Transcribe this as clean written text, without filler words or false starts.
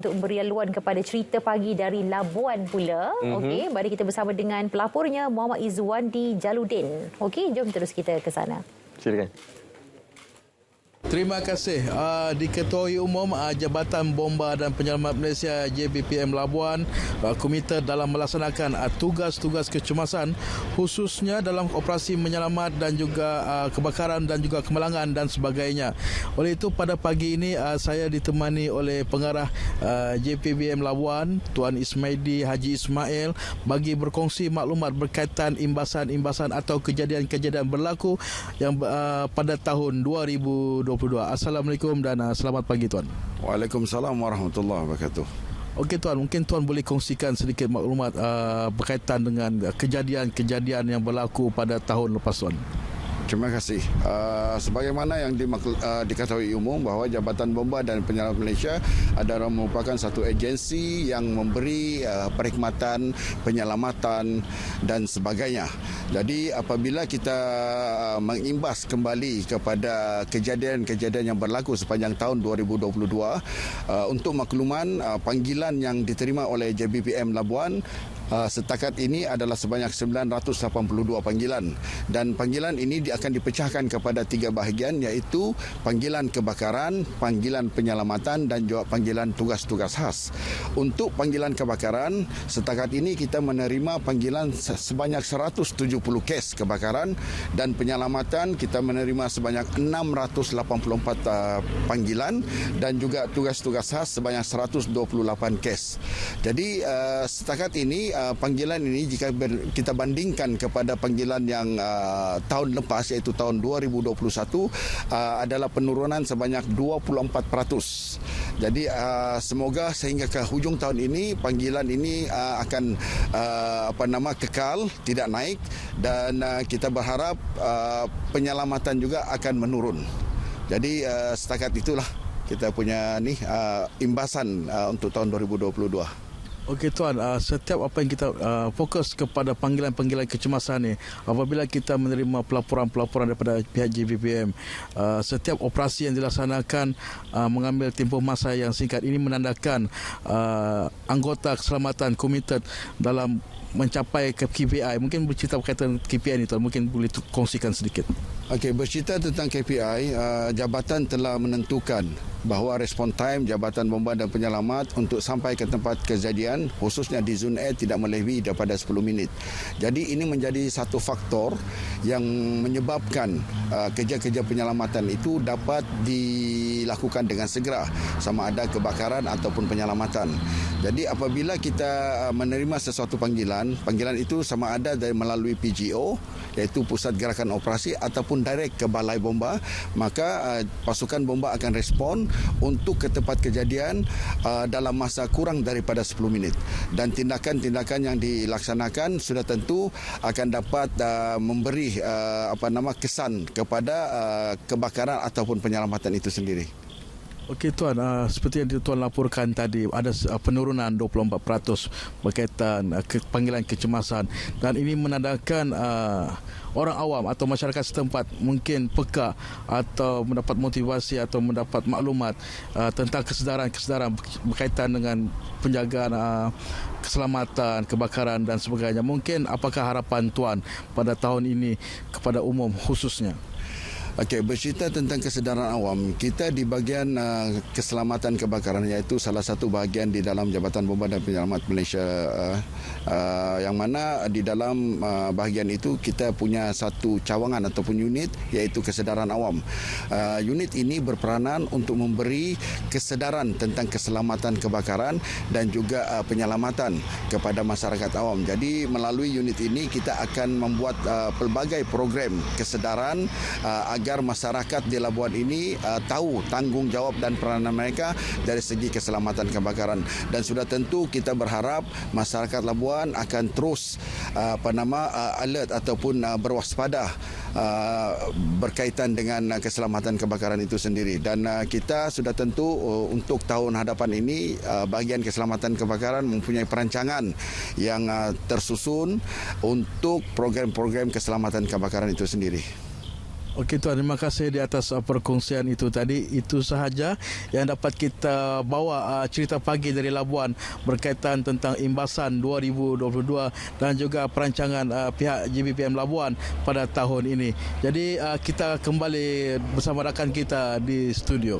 Untuk memberi laluan kepada cerita pagi dari Labuan pula. Okey, mari kita bersama dengan pelapornya Muhammad Izzuandi Jaludin. Okey, jom terus kita ke sana. Silakan. Terima kasih. Diketuai Umum Jabatan Bomba dan Penyelamat Malaysia JBPM Labuan komited dalam melaksanakan tugas-tugas kecemasan khususnya dalam operasi menyelamat dan juga kebakaran dan juga kemalangan dan sebagainya. Oleh itu pada pagi ini saya ditemani oleh pengarah JPBM Labuan Tuan Ismaidi Haji Ismail bagi berkongsi maklumat berkaitan imbasan-imbasan atau kejadian-kejadian berlaku yang pada tahun 2022. Assalamualaikum dan selamat pagi Tuan. Waalaikumsalam warahmatullahi wabarakatuh. Okey Tuan, mungkin Tuan boleh kongsikan sedikit maklumat berkaitan dengan kejadian-kejadian yang berlaku pada tahun lepas Tuan. Terima kasih. Sebagaimana yang diketahui umum bahawa Jabatan Bomba dan Penyelamat Malaysia adalah merupakan satu agensi yang memberi perkhidmatan, penyelamatan dan sebagainya. Jadi apabila kita mengimbas kembali kepada kejadian-kejadian yang berlaku sepanjang tahun 2022, untuk makluman panggilan yang diterima oleh JBPM Labuan setakat ini adalah sebanyak 982 panggilan dan panggilan ini akan dipecahkan kepada 3 bahagian iaitu panggilan kebakaran, panggilan penyelamatan dan juga panggilan tugas-tugas khas. Untuk panggilan kebakaran, setakat ini kita menerima panggilan sebanyak 170 kes kebakaran dan penyelamatan kita menerima sebanyak 684 panggilan dan juga tugas-tugas khas sebanyak 128 kes. Jadi setakat ini panggilan ini jika kita bandingkan kepada panggilan yang tahun lepas iaitu tahun 2021 adalah penurunan sebanyak 24%. Jadi semoga sehingga ke hujung tahun ini panggilan ini akan kekal tidak naik dan kita berharap penyelamatan juga akan menurun. Jadi setakat itulah kita punya imbasan untuk tahun 2022. Okey Tuan, setiap apa yang kita fokus kepada panggilan-panggilan kecemasan ni, apabila kita menerima pelaporan-pelaporan daripada pihak JBPM, setiap operasi yang dilaksanakan mengambil tempoh masa yang singkat, ini menandakan anggota keselamatan komited dalam mencapai ke KPI. Mungkin bercerita berkaitan KPI ni Tuan, mungkin boleh kongsikan sedikit. Okey, bercerita tentang KPI, jabatan telah menentukan bahawa respon time Jabatan Bomba dan Penyelamat untuk sampai ke tempat kejadian khususnya di zon A tidak melebihi daripada 10 minit. Jadi ini menjadi satu faktor yang menyebabkan kerja-kerja penyelamatan itu dapat dilakukan dengan segera sama ada kebakaran ataupun penyelamatan. Jadi apabila kita menerima sesuatu panggilan itu sama ada dari melalui PGO iaitu Pusat Gerakan Operasi ataupun direct ke Balai Bomba, maka pasukan bomba akan respon untuk ke tempat kejadian dalam masa kurang daripada 10 minit. Dan tindakan-tindakan yang dilaksanakan sudah tentu akan dapat memberi kesan kepada kebakaran ataupun penyelamatan itu sendiri. Okey Tuan, seperti yang Tuan laporkan tadi, ada penurunan 24% berkaitan panggilan kecemasan dan ini menandakan orang awam atau masyarakat setempat mungkin peka atau mendapat motivasi atau mendapat maklumat tentang kesedaran berkaitan dengan penjagaan keselamatan, kebakaran dan sebagainya. Mungkin apakah harapan Tuan pada tahun ini kepada umum khususnya? Okey, bercerita tentang kesedaran awam, kita di bahagian keselamatan kebakaran iaitu salah satu bahagian di dalam Jabatan Bomba dan Penyelamat Malaysia yang mana di dalam bahagian itu kita punya satu cawangan ataupun unit iaitu kesedaran awam. Unit ini berperanan untuk memberi kesedaran tentang keselamatan kebakaran dan juga penyelamatan kepada masyarakat awam. Jadi melalui unit ini kita akan membuat pelbagai program kesedaran agar masyarakat di Labuan ini tahu tanggungjawab dan peranan mereka dari segi keselamatan kebakaran. Dan sudah tentu kita berharap masyarakat Labuan akan terus alert ataupun berwaspada berkaitan dengan keselamatan kebakaran itu sendiri. Dan kita sudah tentu untuk tahun hadapan ini bahagian keselamatan kebakaran mempunyai perancangan yang tersusun untuk program-program keselamatan kebakaran itu sendiri. Okey tuan, terima kasih di atas perkongsian itu tadi. Itu sahaja yang dapat kita bawa cerita pagi dari Labuan berkaitan tentang imbasan 2022 dan juga perancangan pihak JBPM Labuan pada tahun ini. Jadi kita kembali bersama rakan kita di studio.